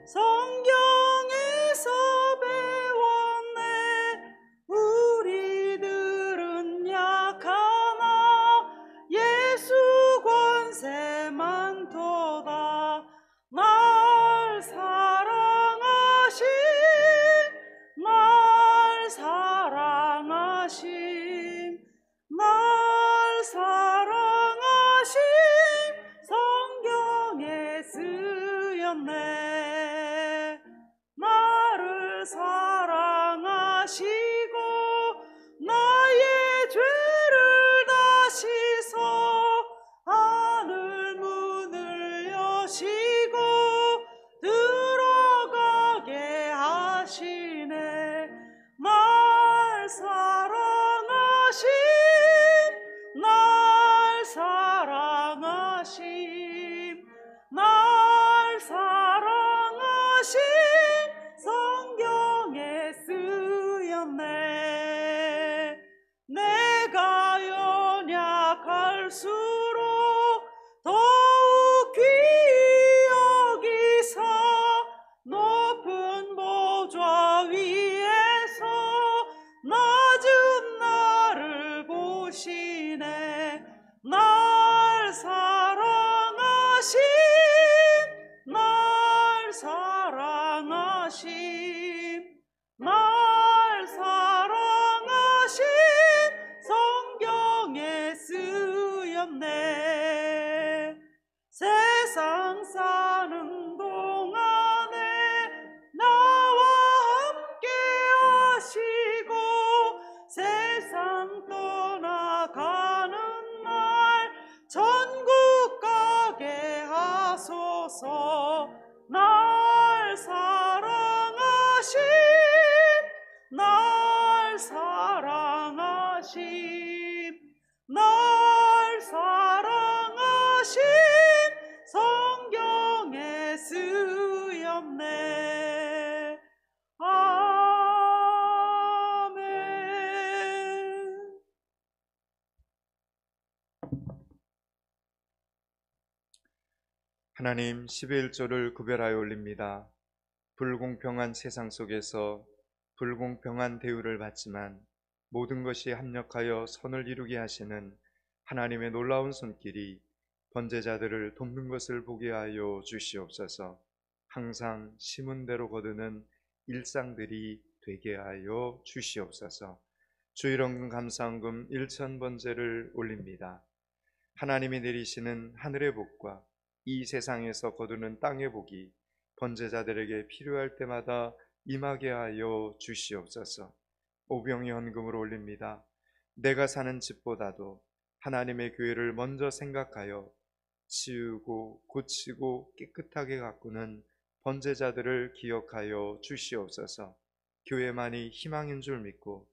성경에서 배웠네. 우리들은 약하나 예수 권세 많도다. 날 사랑하심, 날 사랑하심, 날 사랑하심 성경에 쓰였네. 나를 사랑하시고 나의 죄를 다 씻어 하늘 문을 여시고 들어가게 하시네. 날 사랑하심, 날 사랑하심, 날 사랑하심 성경에 쓰였네. 내가 연약할수록 더욱 귀히 여기사 높은 보좌 위에서 낮은 나를 보시네. 날 주셔서 날 사랑하신 날 사랑하신 성경에 쓰였네. 아멘. 하나님, 11조를 구별하여 올립니다. 불공평한 세상 속에서 불공평한 대우를 받지만 모든 것이 합력하여 선을 이루게 하시는 하나님의 놀라운 손길이 번제자들을 돕는 것을 보게 하여 주시옵소서. 항상 심은 대로 거두는 일상들이 되게 하여 주시옵소서. 주일원금 감사헌금 1,000번제를 올립니다. 하나님이 내리시는 하늘의 복과 이 세상에서 거두는 땅의 복이 번제자들에게 필요할 때마다 임하게 하여 주시옵소서. 오병이 헌금을 올립니다. 내가 사는 집보다도 하나님의 교회를 먼저 생각하여 치우고 고치고 깨끗하게 가꾸는 번제자들을 기억하여 주시옵소서. 교회만이 희망인 줄 믿고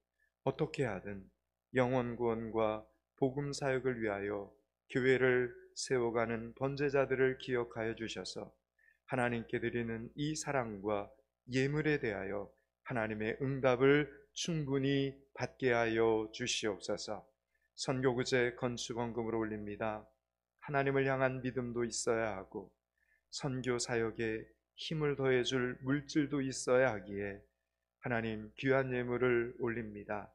어떻게 하든 영혼 구원과 복음 사역을 위하여 교회를 세워가는 번제자들을 기억하여 주셔서 하나님께 드리는 이 사랑과 예물에 대하여 하나님의 응답을 충분히 받게 하여 주시옵소서. 선교구제 건축헌금으로 올립니다. 하나님을 향한 믿음도 있어야 하고 선교 사역에 힘을 더해줄 물질도 있어야 하기에 하나님 귀한 예물을 올립니다.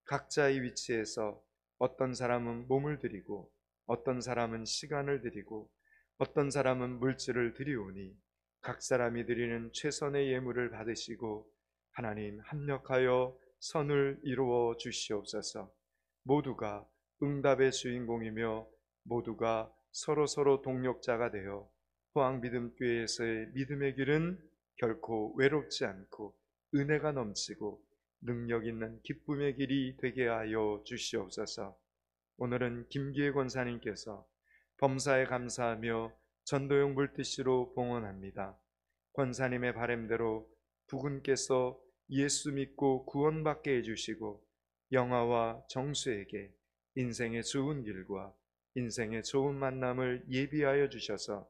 각자의 위치에서 어떤 사람은 몸을 드리고 어떤 사람은 시간을 드리고 어떤 사람은 물질을 드리오니 각 사람이 드리는 최선의 예물을 받으시고 하나님 합력하여 선을 이루어 주시옵소서. 모두가 응답의 주인공이며 모두가 서로 동력자가 되어 포항믿음교회에서의 믿음의 길은 결코 외롭지 않고 은혜가 넘치고 능력 있는 기쁨의 길이 되게 하여 주시옵소서. 오늘은 김기혜 권사님께서 범사에 감사하며 전도용 물티슈로 봉헌합니다. 권사님의 바램대로 부군께서 예수 믿고 구원받게 해주시고 영아와 정수에게 인생의 좋은 길과 인생의 좋은 만남을 예비하여 주셔서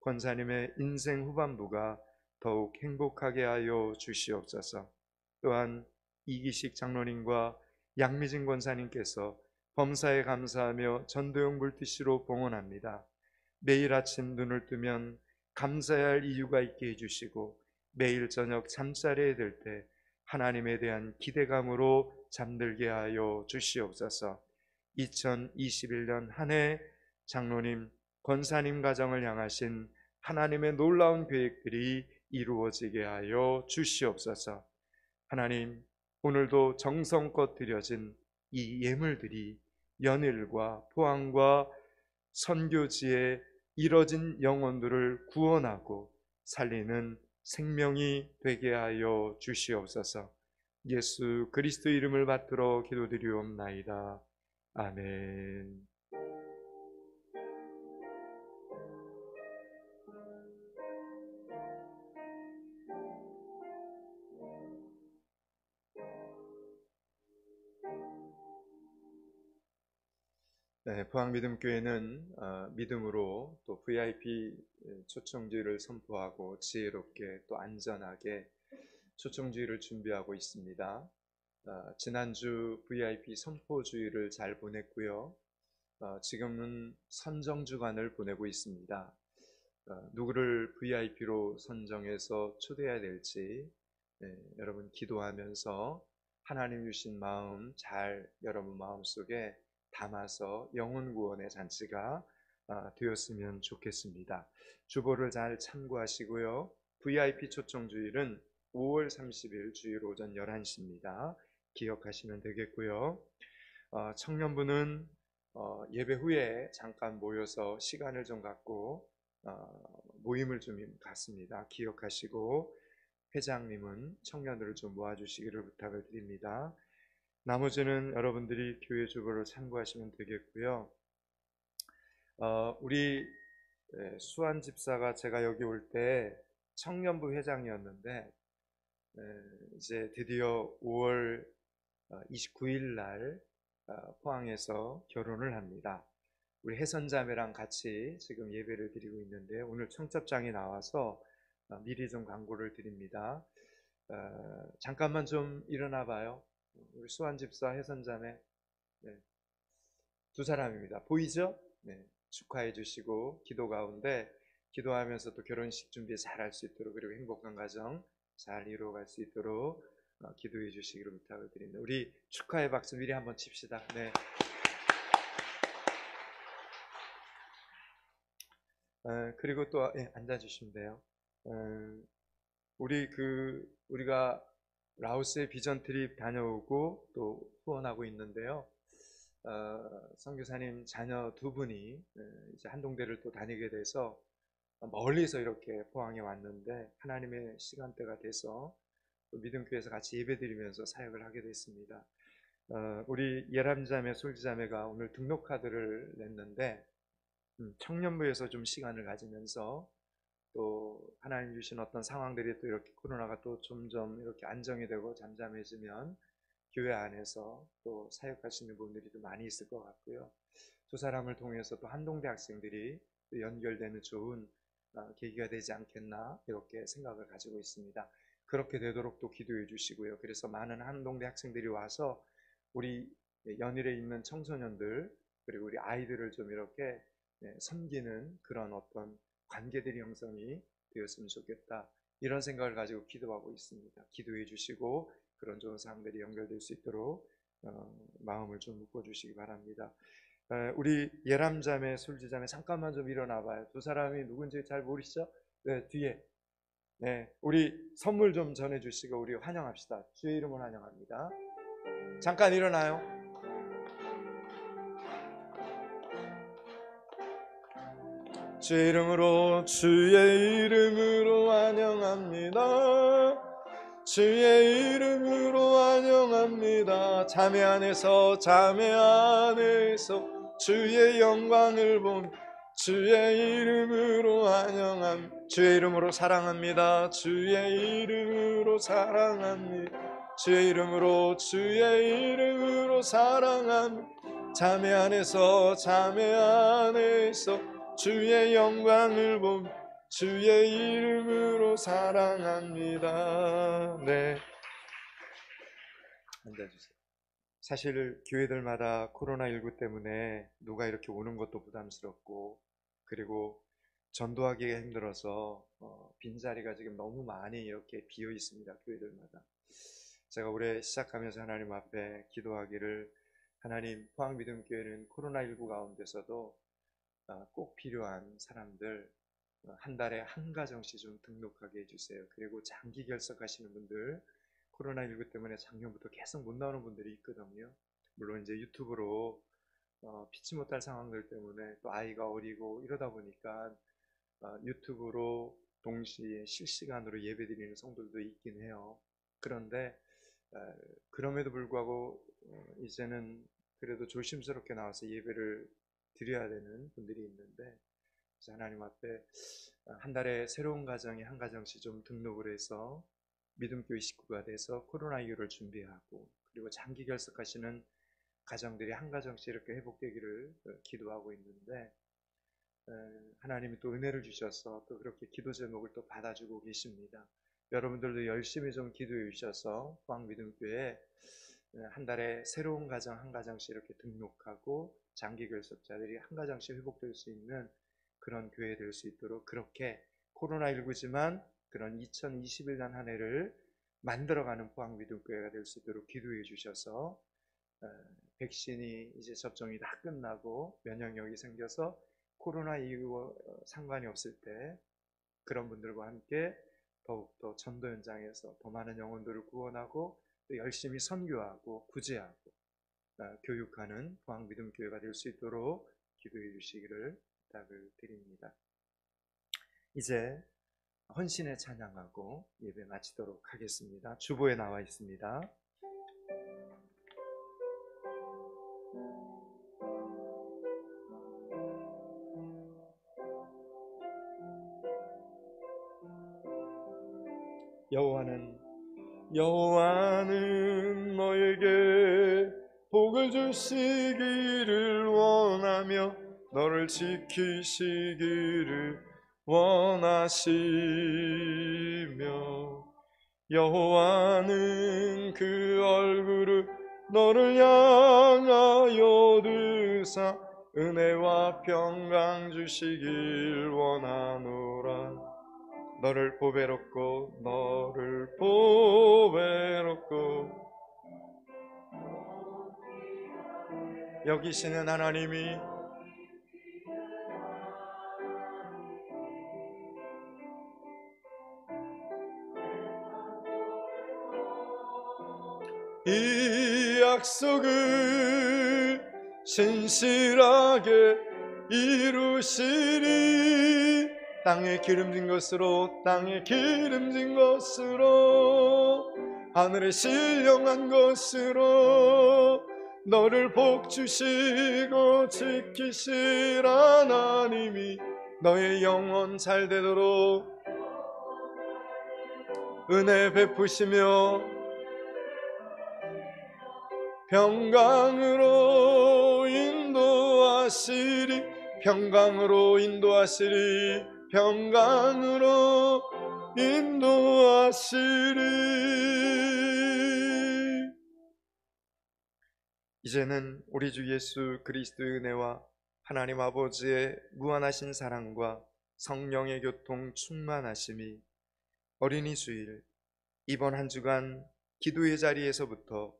권사님의 인생 후반부가 더욱 행복하게 하여 주시옵소서. 또한 이기식 장로님과 양미진 권사님께서 범사에 감사하며 전도용 물티슈로 봉헌합니다. 매일 아침 눈을 뜨면 감사해야 할 이유가 있게 해주시고 매일 저녁 잠자리에 들 때 하나님에 대한 기대감으로 잠들게 하여 주시옵소서. 2021년 한 해 장로님, 권사님 가정을 향하신 하나님의 놀라운 계획들이 이루어지게 하여 주시옵소서. 하나님, 오늘도 정성껏 드려진 이 예물들이 연일과 포항과 선교지에 이뤄진 영혼들을 구원하고 살리는 생명이 되게 하여 주시옵소서. 예수 그리스도 이름을 받들어 기도드리옵나이다. 아멘. 네, 포항믿음교회는 믿음으로 또 VIP 초청주의를 선포하고 지혜롭게 또 안전하게 초청주의를 준비하고 있습니다. 지난주 VIP 선포주의를 잘 보냈고요. 지금은 선정주간을 보내고 있습니다. 누구를 VIP로 선정해서 초대해야 될지 여러분 기도하면서 하나님 주신 마음 잘 여러분 마음속에 담아서 영혼 구원의 잔치가 되었으면 좋겠습니다. 주보를 잘 참고하시고요. VIP 초청주일은 5월 30일 주일 오전 11시입니다. 기억하시면 되겠고요. 청년부는 예배 후에 잠깐 모여서 시간을 좀 갖고 모임을 좀 갖습니다. 기억하시고 회장님은 청년들을 좀 모아주시기를 부탁을 드립니다. 나머지는 여러분들이 교회 주보를 참고하시면 되겠고요. 우리 수환 집사가 제가 여기 올 때 청년부 회장이었는데 이제 드디어 5월 29일 날 포항에서 결혼을 합니다. 우리 혜선자매랑 같이 지금 예배를 드리고 있는데 오늘 청첩장이 나와서 미리 좀 광고를 드립니다. 잠깐만 좀 일어나 봐요. 우리 수환 집사, 혜선자매 두 사람입니다. 보이죠? 네, 축하해 주시고 기도 가운데 기도하면서 또 결혼식 준비 잘 할 수 있도록 그리고 행복한 가정 잘 이루어갈 수 있도록 기도해 주시기로 부탁을 드립니다. 우리 축하의 박수 미리 한번 칩시다. 네. 그리고 또 앉아주시면 돼요. 우리가 라오스에 비전 트립 다녀오고 또 후원하고 있는데요. 선교사님 자녀 두 분이 이제 한동대를 또 다니게 돼서 멀리서 이렇게 포항에 왔는데 하나님의 시간대가 돼서 또 믿음교회에서 같이 예배드리면서 사역을 하게 됐습니다. 우리 예람자매, 솔지자매가 오늘 등록카드를 냈는데 청년부에서 좀 시간을 가지면서 또 하나님 주신 어떤 상황들이 또 이렇게 코로나가 또 점점 이렇게 안정이 되고 잠잠해지면 교회 안에서 또 사역하시는 분들이 좀 많이 있을 것 같고요. 두 사람을 통해서 또 한동대 학생들이 또 연결되는 좋은 계기가 되지 않겠나 이렇게 생각을 가지고 있습니다. 그렇게 되도록 또 기도해 주시고요. 그래서 많은 한동대 학생들이 와서 우리 연일에 있는 청소년들 그리고 우리 아이들을 좀 이렇게 섬기는 그런 어떤 관계들이 형성이 되었으면 좋겠다. 이런 생각을 가지고 기도하고 있습니다. 기도해 주시고 그런 좋은 사람들이 연결될 수 있도록 마음을 좀 묶어주시기 바랍니다. 우리 예람자매, 술지자매 잠깐만 좀 일어나 봐요. 두 사람이 누군지 잘 모르시죠? 네, 뒤에. 네, 우리 선물 좀 전해주시고 우리 환영합시다. 주의 이름으로 환영합니다. 잠깐 일어나요. 주의 이름으로 환영합니다. 주의 이름으로 환영합니다. 자매 안에서 주의 영광을 본 주의 이름으로 환영합니다. 주의 이름으로 사랑합니다. 주의 이름으로 사랑합니다. 주의 이름으로 사랑합니다. 자매 안에서 주의 영광을 본 주의 이름으로 사랑합니다. 네, 앉아주세요. 사실 교회들마다 코로나19 때문에 누가 이렇게 오는 것도 부담스럽고 그리고 전도하기가 힘들어서 빈자리가 지금 너무 많이 이렇게 비어 있습니다. 교회들마다. 제가 올해 시작하면서 하나님 앞에 기도하기를 하나님 포항믿음교회는 코로나19 가운데서도 꼭 필요한 사람들 한 달에 한 가정씩 좀 등록하게 해주세요. 그리고 장기 결석하시는 분들 코로나19 때문에 작년부터 계속 못 나오는 분들이 있거든요. 물론 이제 유튜브로 피치 못할 상황들 때문에 또 아이가 어리고 이러다 보니까 유튜브로 동시에 실시간으로 예배드리는 성도들도 있긴 해요. 그런데 그럼에도 불구하고 이제는 그래도 조심스럽게 나와서 예배를 드려야 되는 분들이 있는데 하나님 앞에 한 달에 새로운 가정이 한 가정씩 좀 등록을 해서 믿음교회 식구가 돼서 코로나 이후를 준비하고 그리고 장기 결석하시는 가정들이 한 가정씩 이렇게 회복되기를 기도하고 있는데 하나님이 또 은혜를 주셔서 또 그렇게 기도 제목을 또 받아주고 계십니다. 여러분들도 열심히 좀 기도해 주셔서 포항믿음교회 한 달에 새로운 가정 한 가정씩 이렇게 등록하고 장기 결석자들이 한 가정씩 회복될 수 있는 그런 교회 될 수 있도록 그렇게 코로나19지만 그런 2021년 한 해를 만들어가는 포항믿음교회가 될 수 있도록 기도해 주셔서 백신이 이제 접종이 다 끝나고 면역력이 생겨서 코로나 이후 상관이 없을 때 그런 분들과 함께 더욱더 전도 현장에서 더 많은 영혼들을 구원하고 또 열심히 선교하고 구제하고 교육하는 포항믿음교회가 될 수 있도록 기도해 주시기를 부탁을 드립니다. 이제 헌신에 찬양하고 예배 마치도록 하겠습니다. 주보에 나와 있습니다. 여호와는 너에게 복을 주시기를 원하며 너를 지키시기를 원하시며 여호와는 그 얼굴을 너를 향하여 드사 은혜와 평강 주시길 원하노라. 너를 보배롭고 여기시는 하나님이 이 약속을 신실하게 이루시리. 땅에 기름진 것으로 하늘에 신령한 것으로 너를 복주시고 지키실 하나님이 너의 영혼 잘 되도록 은혜 베푸시며 평강으로 인도하시리. 이제는 우리 주 예수 그리스도의 은혜와 하나님 아버지의 무한하신 사랑과 성령의 교통 충만하심이 어린이 주일 이번 한 주간 기도의 자리에서부터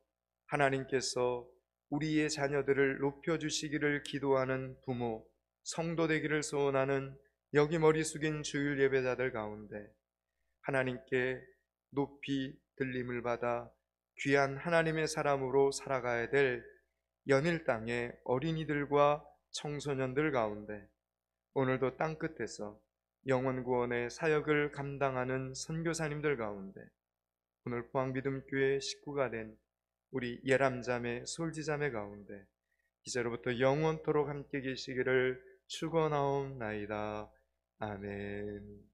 하나님께서 우리의 자녀들을 높여주시기를 기도하는 부모, 성도 되기를 소원하는 여기 머리 숙인 주일 예배자들 가운데 하나님께 높이 들림을 받아 귀한 하나님의 사람으로 살아가야 될 연일 땅의 어린이들과 청소년들 가운데 오늘도 땅끝에서 영혼 구원의 사역을 감당하는 선교사님들 가운데 오늘 포항믿음교회 식구가 된 우리 예람자매, 솔지자매 가운데 이제로부터 영원토록 함께 계시기를 축원하옵나이다. 아멘.